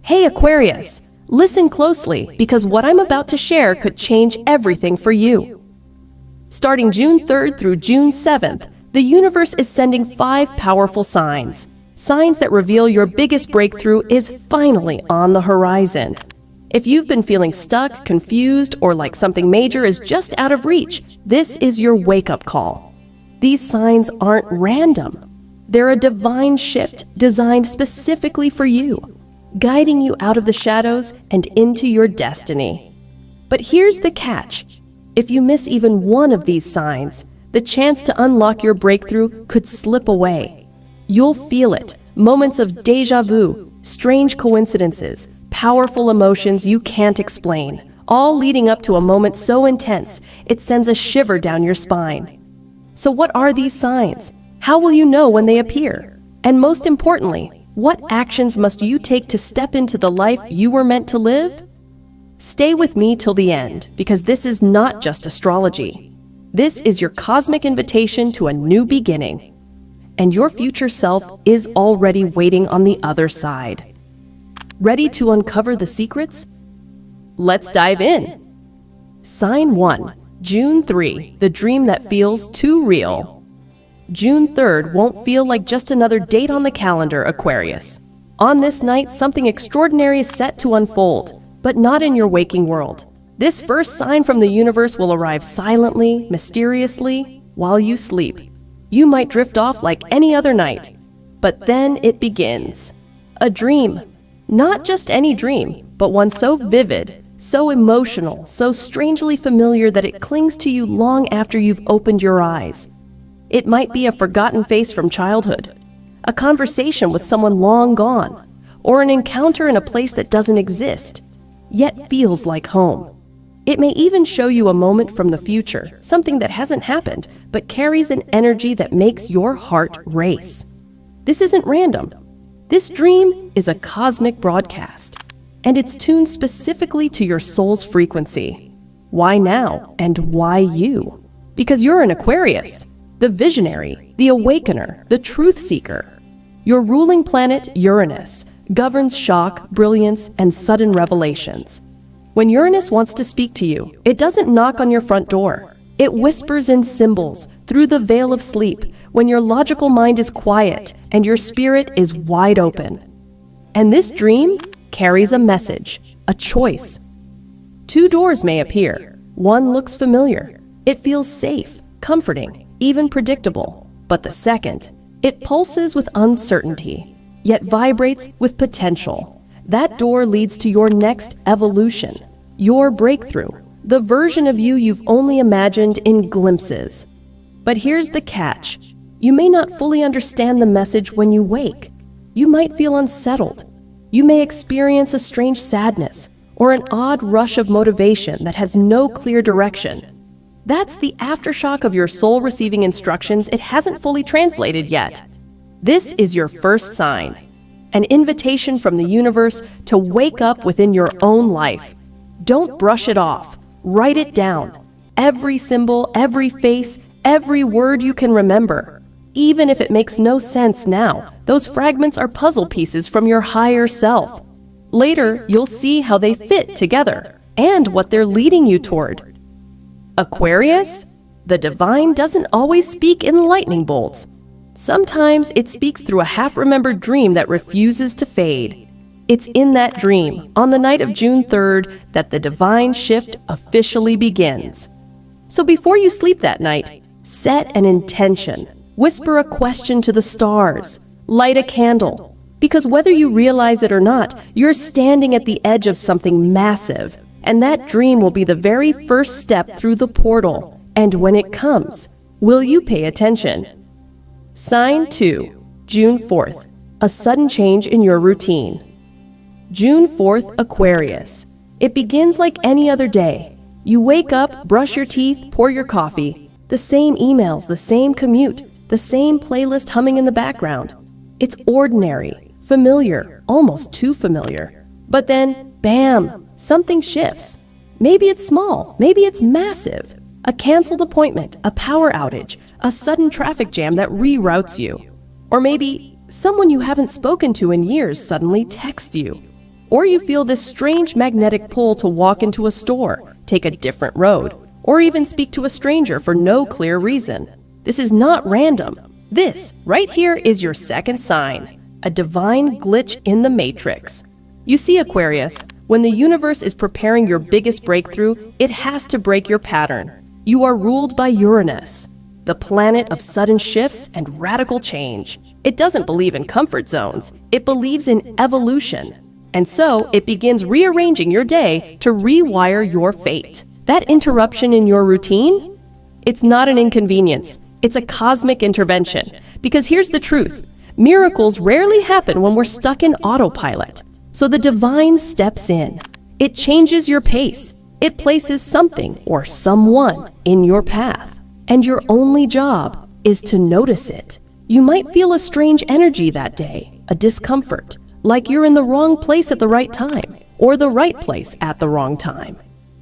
Hey Aquarius, listen closely because what I'm about to share could change everything for you. Starting June 3rd through June 7th, the universe is sending 5 powerful signs. Signs that reveal your biggest breakthrough is finally on the horizon. If you've been feeling stuck, confused, or like something major is just out of reach, this is your wake-up call. These signs aren't random. They're a divine shift designed specifically for you, guiding you out of the shadows and into your destiny. But here's the catch. If you miss even one of these signs, the chance to unlock your breakthrough could slip away. You'll feel it, moments of déjà vu, strange coincidences, powerful emotions you can't explain, all leading up to a moment so intense it sends a shiver down your spine. So what are these signs? How will you know when they appear? And most importantly, what actions must you take to step into the life you were meant to live? Stay with me till the end, because this is not just astrology. This is your cosmic invitation to a new beginning. And your future self is already waiting on the other side. Ready to uncover the secrets? Let's dive in. Sign 1, June 3, the dream that feels too real. June 3rd won't feel like just another date on the calendar, Aquarius. On this night, something extraordinary is set to unfold, but not in your waking world. This first sign from the universe will arrive silently, mysteriously, while you sleep. You might drift off like any other night, but then it begins. A dream. Not just any dream, but one so vivid, so emotional, so strangely familiar that it clings to you long after you've opened your eyes. It might be a forgotten face from childhood, a conversation with someone long gone, or an encounter in a place that doesn't exist, yet feels like home. It may even show you a moment from the future, something that hasn't happened, but carries an energy that makes your heart race. This isn't random. This dream is a cosmic broadcast, and it's tuned specifically to your soul's frequency. Why now, and why you? Because you're an Aquarius, the visionary, the awakener, the truth seeker. Your ruling planet, Uranus, governs shock, brilliance, and sudden revelations. When Uranus wants to speak to you, it doesn't knock on your front door. It whispers in symbols, through the veil of sleep, when your logical mind is quiet and your spirit is wide open. And this dream carries a message, a choice. 2 doors may appear. One looks familiar. It feels safe, comforting, even predictable. But the second, it pulses with uncertainty, yet vibrates with potential. That door leads to your next evolution, your breakthrough, the version of you you've only imagined in glimpses. But here's the catch. You may not fully understand the message when you wake. You might feel unsettled. You may experience a strange sadness or an odd rush of motivation that has no clear direction. That's the aftershock of your soul receiving instructions it hasn't fully translated yet. This is your first sign. An invitation from the universe to wake up within your own life. Don't brush it off. Write it down. Every symbol, every face, every word you can remember. Even if it makes no sense now, those fragments are puzzle pieces from your higher self. Later, you'll see how they fit together and what they're leading you toward. Aquarius, the divine doesn't always speak in lightning bolts. Sometimes it speaks through a half-remembered dream that refuses to fade. It's in that dream, on the night of June 3rd, that the divine shift officially begins. So before you sleep that night, set an intention. Whisper a question to the stars. Light a candle. Because whether you realize it or not, you're standing at the edge of something massive. And that dream will be the very first step through the portal. And when it comes, will you pay attention? Sign 2, June 4th, a sudden change in your routine. June 4th, Aquarius. It begins like any other day. You wake up, brush your teeth, pour your coffee. The same emails, the same commute, the same playlist humming in the background. It's ordinary, familiar, almost too familiar. But then, bam, something shifts. Maybe it's small, maybe it's massive. A canceled appointment, a power outage, a sudden traffic jam that reroutes you. Or maybe someone you haven't spoken to in years suddenly texts you. Or you feel this strange magnetic pull to walk into a store, take a different road, or even speak to a stranger for no clear reason. This is not random. This, right here, is your second sign, a divine glitch in the matrix. You see, Aquarius, when the universe is preparing your biggest breakthrough, it has to break your pattern. You are ruled by Uranus, the planet of sudden shifts and radical change. It doesn't believe in comfort zones. It believes in evolution. And so, it begins rearranging your day to rewire your fate. That interruption in your routine? It's not an inconvenience. It's a cosmic intervention. Because here's the truth. Miracles rarely happen when we're stuck in autopilot. So the divine steps in. It changes your pace. It places something or someone in your path. And your only job is to notice it. You might feel a strange energy that day, a discomfort, like you're in the wrong place at the right time, or the right place at the wrong time.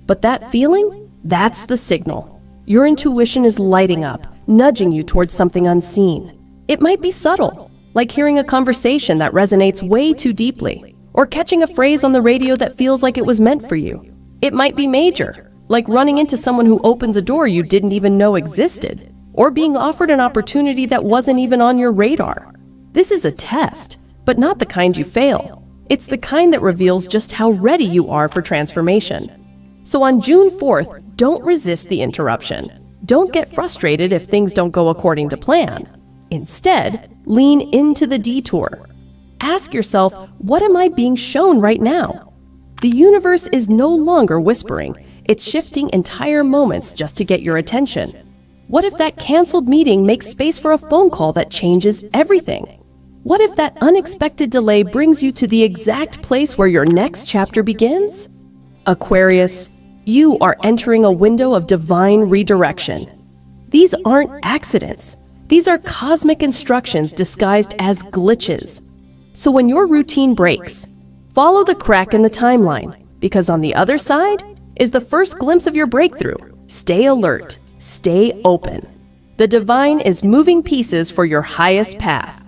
But that feeling, that's the signal. Your intuition is lighting up, nudging you towards something unseen. It might be subtle, like hearing a conversation that resonates way too deeply, or catching a phrase on the radio that feels like it was meant for you. It might be major, like running into someone who opens a door you didn't even know existed, or being offered an opportunity that wasn't even on your radar. This is a test, but not the kind you fail. It's the kind that reveals just how ready you are for transformation. So on June 4th, don't resist the interruption. Don't get frustrated if things don't go according to plan. Instead, lean into the detour. Ask yourself, what am I being shown right now? The universe is no longer whispering. It's shifting entire moments just to get your attention. What if that canceled meeting makes space for a phone call that changes everything? What if that unexpected delay brings you to the exact place where your next chapter begins? Aquarius, you are entering a window of divine redirection. These aren't accidents. These are cosmic instructions disguised as glitches. So when your routine breaks, follow the crack in the timeline, because on the other side is the first glimpse of your breakthrough. Stay alert. Stay open. The divine is moving pieces for your highest path.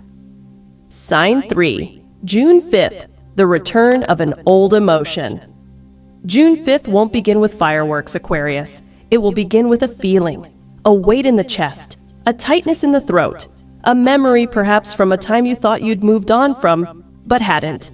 Sign 3, June 5th, the return of an old emotion. June 5th won't begin with fireworks, Aquarius. It will begin with a feeling, a weight in the chest, a tightness in the throat, a memory perhaps from a time you thought you'd moved on from, but hadn't.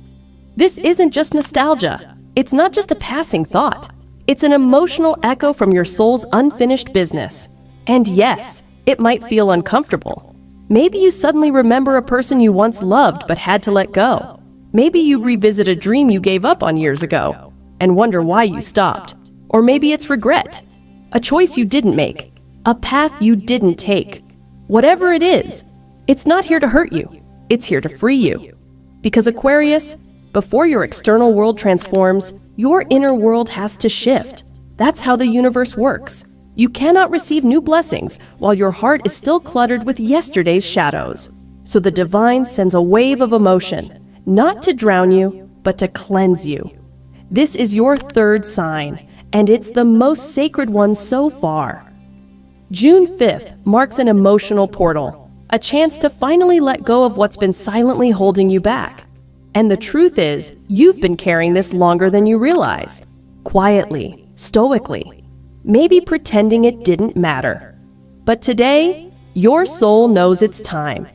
This isn't just nostalgia. It's not just a passing thought. It's an emotional echo from your soul's unfinished business. And yes, it might feel uncomfortable. Maybe you suddenly remember a person you once loved but had to let go. Maybe you revisit a dream you gave up on years ago and wonder why you stopped. Or maybe it's regret, a choice you didn't make, a path you didn't take. Whatever it is, it's not here to hurt you. It's here to free you. Because Aquarius, before your external world transforms, your inner world has to shift. That's how the universe works. You cannot receive new blessings while your heart is still cluttered with yesterday's shadows. So the divine sends a wave of emotion, not to drown you, but to cleanse you. This is your third sign, and it's the most sacred one so far. June 5th marks an emotional portal, a chance to finally let go of what's been silently holding you back. And the truth is, you've been carrying this longer than you realize. Quietly, stoically. Maybe pretending it didn't matter. But today, your soul knows it's time.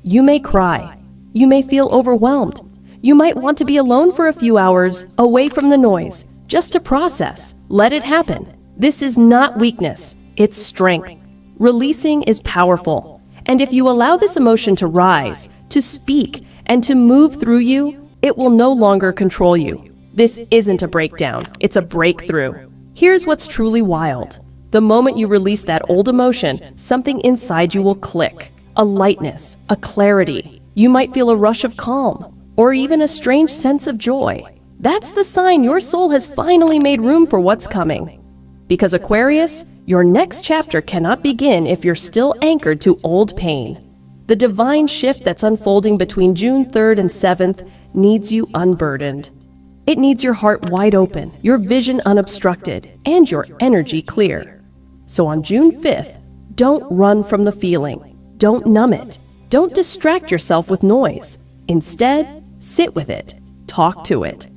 You may cry. You may feel overwhelmed. You might want to be alone for a few hours, away from the noise, just to process. Let it happen. This is not weakness, it's strength. Releasing is powerful. And if you allow this emotion to rise, to speak, and to move through you, it will no longer control you. This isn't a breakdown, it's a breakthrough. Here's what's truly wild. The moment you release that old emotion, something inside you will click. A lightness, a clarity. You might feel a rush of calm, or even a strange sense of joy. That's the sign your soul has finally made room for what's coming. Because Aquarius, your next chapter cannot begin if you're still anchored to old pain. The divine shift that's unfolding between June 3rd and 7th needs you unburdened. It needs your heart wide open, your vision unobstructed, and your energy clear. So on June 5th, don't run from the feeling. Don't numb it. Don't distract yourself with noise. Instead, sit with it. Talk to it.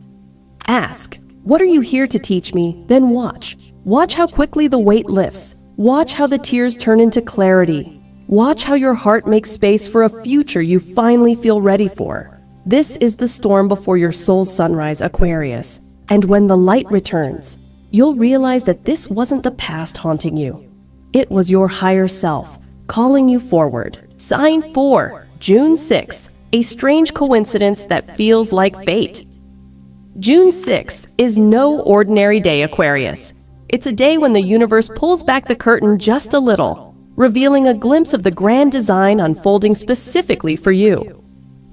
Ask, "What are you here to teach me?" Then watch. Watch how quickly the weight lifts. Watch how the tears turn into clarity. Watch how your heart makes space for a future you finally feel ready for. This is the storm before your soul's sunrise, Aquarius. And when the light returns, you'll realize that this wasn't the past haunting you. It was your higher self, calling you forward. Sign 4, June 6th, a strange coincidence that feels like fate. June 6th is no ordinary day, Aquarius. It's a day when the universe pulls back the curtain just a little, revealing a glimpse of the grand design unfolding specifically for you.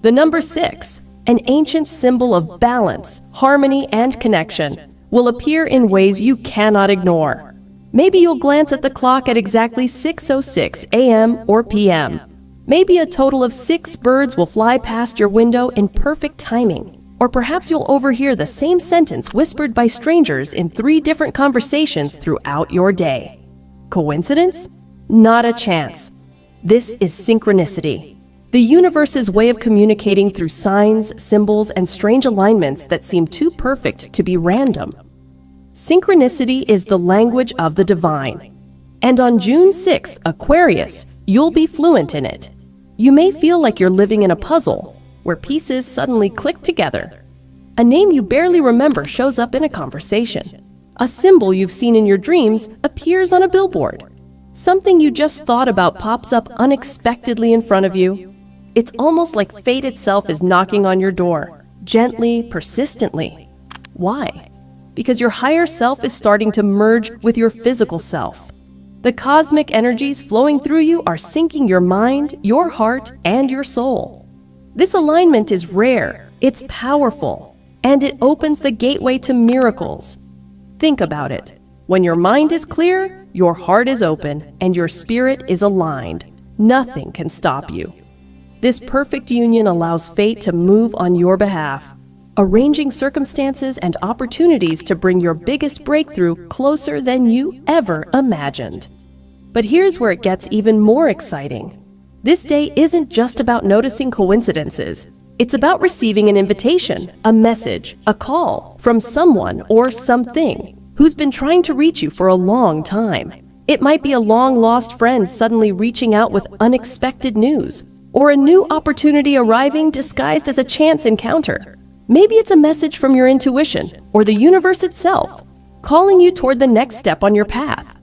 The number 6, an ancient symbol of balance, harmony, and connection, will appear in ways you cannot ignore. Maybe you'll glance at the clock at exactly 6:06 a.m. or p.m. Maybe a total of 6 birds will fly past your window in perfect timing. Or perhaps you'll overhear the same sentence whispered by strangers in 3 different conversations throughout your day. Coincidence? Not a chance. This is synchronicity, the universe's way of communicating through signs, symbols, and strange alignments that seem too perfect to be random. Synchronicity is the language of the divine. And on June 6th, Aquarius, you'll be fluent in it. You may feel like you're living in a puzzle, where pieces suddenly click together. A name you barely remember shows up in a conversation. A symbol you've seen in your dreams appears on a billboard. Something you just thought about pops up unexpectedly in front of you. It's almost like fate itself is knocking on your door, gently, persistently. Why? Because your higher self is starting to merge with your physical self. The cosmic energies flowing through you are syncing your mind, your heart, and your soul. This alignment is rare, it's powerful, and it opens the gateway to miracles. Think about it. When your mind is clear, your heart is open, and your spirit is aligned. Nothing can stop you. This perfect union allows fate to move on your behalf, arranging circumstances and opportunities to bring your biggest breakthrough closer than you ever imagined. But here's where it gets even more exciting. This day isn't just about noticing coincidences. It's about receiving an invitation, a message, a call from someone or something who's been trying to reach you for a long time. It might be a long-lost friend suddenly reaching out with unexpected news, or a new opportunity arriving disguised as a chance encounter. Maybe it's a message from your intuition or the universe itself, calling you toward the next step on your path.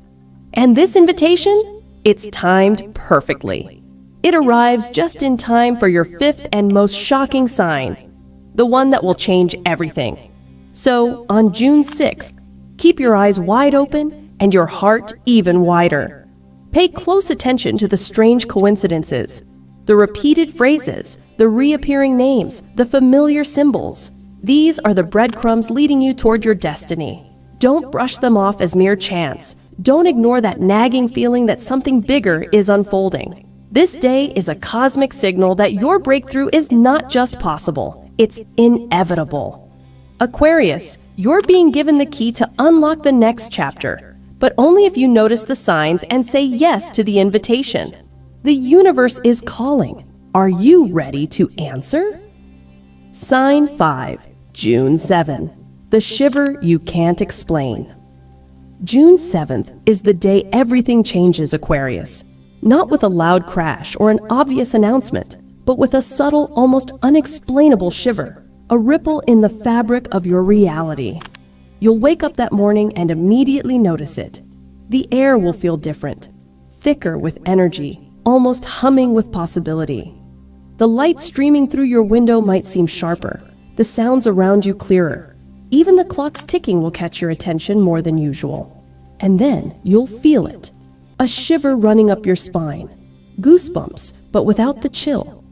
And this invitation? It's timed perfectly. It arrives just in time for your 5th and most shocking sign, the one that will change everything. So, on June 6th, keep your eyes wide open and your heart even wider. Pay close attention to the strange coincidences, the repeated phrases, the reappearing names, the familiar symbols. These are the breadcrumbs leading you toward your destiny. Don't brush them off as mere chance. Don't ignore that nagging feeling that something bigger is unfolding. This day is a cosmic signal that your breakthrough is not just possible, it's inevitable. Aquarius, you're being given the key to unlock the next chapter, but only if you notice the signs and say yes to the invitation. The universe is calling. Are you ready to answer? Sign 5, June 7. The shiver you can't explain. June 7th is the day everything changes, Aquarius. Not with a loud crash or an obvious announcement, but with a subtle, almost unexplainable shiver, a ripple in the fabric of your reality. You'll wake up that morning and immediately notice it. The air will feel different, thicker with energy, almost humming with possibility. The light streaming through your window might seem sharper, the sounds around you clearer. Even the clock's ticking will catch your attention more than usual. And then you'll feel it. A shiver running up your spine. Goosebumps, but without the chill.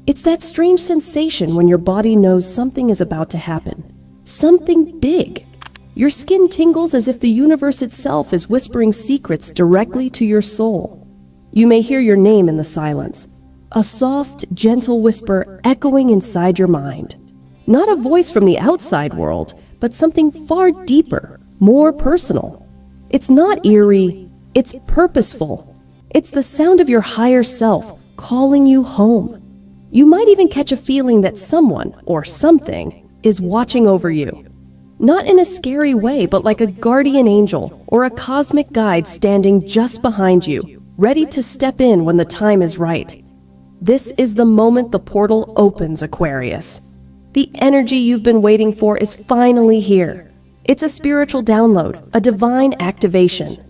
It's that strange sensation when your body knows something is about to happen. Something big. Your skin tingles as if the universe itself is whispering secrets directly to your soul. You may hear your name in the silence. A soft, gentle whisper echoing inside your mind. Not a voice from the outside world, but something far deeper, more personal. It's not eerie. It's purposeful. It's the sound of your higher self calling you home. You might even catch a feeling that someone or something is watching over you. Not in a scary way, but like a guardian angel or a cosmic guide standing just behind you, ready to step in when the time is right. This is the moment the portal opens, Aquarius. The energy you've been waiting for is finally here. It's a spiritual download, a divine activation.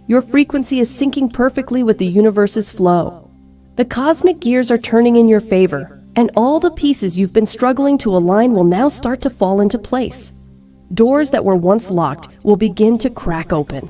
Your frequency is syncing perfectly with the universe's flow. The cosmic gears are turning in your favor, and all the pieces you've been struggling to align will now start to fall into place. Doors that were once locked will begin to crack open.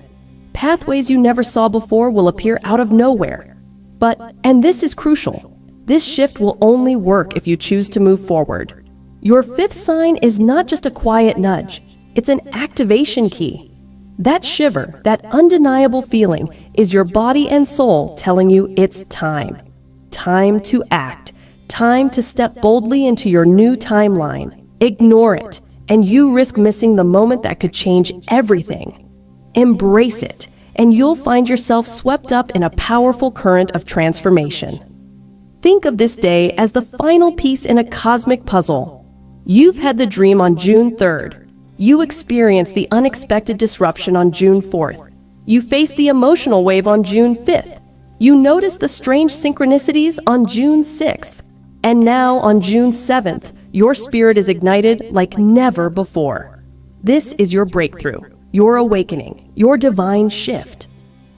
Pathways you never saw before will appear out of nowhere. But, and this is crucial, this shift will only work if you choose to move forward. Your fifth sign is not just a quiet nudge, it's an activation key. That shiver, that undeniable feeling, is your body and soul telling you it's time. Time to act. Time to step boldly into your new timeline. Ignore it, and you risk missing the moment that could change everything. Embrace it, and you'll find yourself swept up in a powerful current of transformation. Think of this day as the final piece in a cosmic puzzle. You've had the dream on June 3rd. You experienced the unexpected disruption on June 4th. You faced the emotional wave on June 5th. You noticed the strange synchronicities on June 6th. And now on June 7th, your spirit is ignited like never before. This is your breakthrough, your awakening, your divine shift.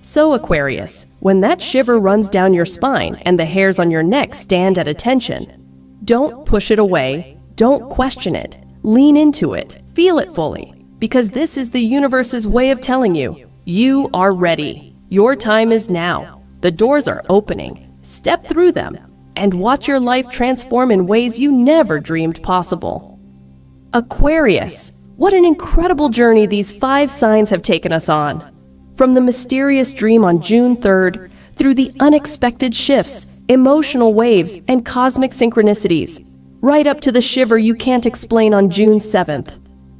So Aquarius, when that shiver runs down your spine and the hairs on your neck stand at attention, don't push it away, don't question it, lean into it, feel it fully, because this is the universe's way of telling you, you are ready. Your time is now. The doors are opening. Step through them and watch your life transform in ways you never dreamed possible. Aquarius, what an incredible journey these 5 signs have taken us on. From the mysterious dream on June 3rd, through the unexpected shifts, emotional waves, and cosmic synchronicities, right up to the shiver you can't explain on June 7th.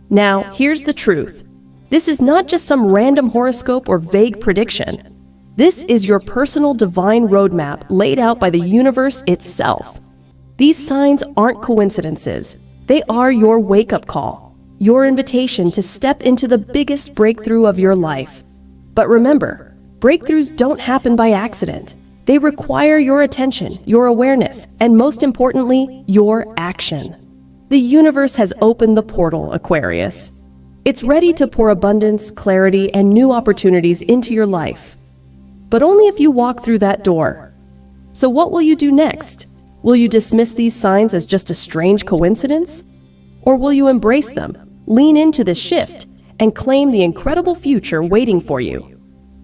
Now, here's the truth. This is not just some random horoscope or vague prediction. This is your personal divine roadmap laid out by the universe itself. These signs aren't coincidences. They are your wake-up call, your invitation to step into the biggest breakthrough of your life. But remember, breakthroughs don't happen by accident. They require your attention, your awareness, and most importantly, your action. The universe has opened the portal, Aquarius. It's ready to pour abundance, clarity, and new opportunities into your life. But only if you walk through that door. So what will you do next? Will you dismiss these signs as just a strange coincidence? Or will you embrace them, lean into this shift, and claim the incredible future waiting for you?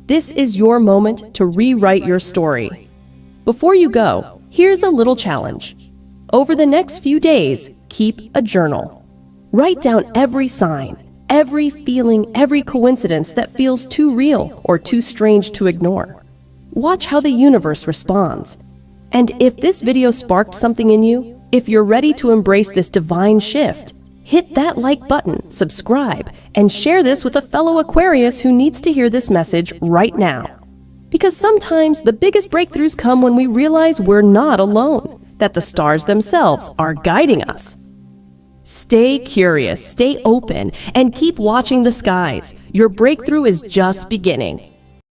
This is your moment to rewrite your story. Before you go, here's a little challenge. Over the next few days, keep a journal. Write down every sign, every feeling, every coincidence that feels too real or too strange to ignore. Watch how the universe responds. And if this video sparked something in you, if you're ready to embrace this divine shift, hit that like button, subscribe, and share this with a fellow Aquarius who needs to hear this message right now. Because sometimes the biggest breakthroughs come when we realize we're not alone, that the stars themselves are guiding us. Stay curious, stay open, and keep watching the skies. Your breakthrough is just beginning.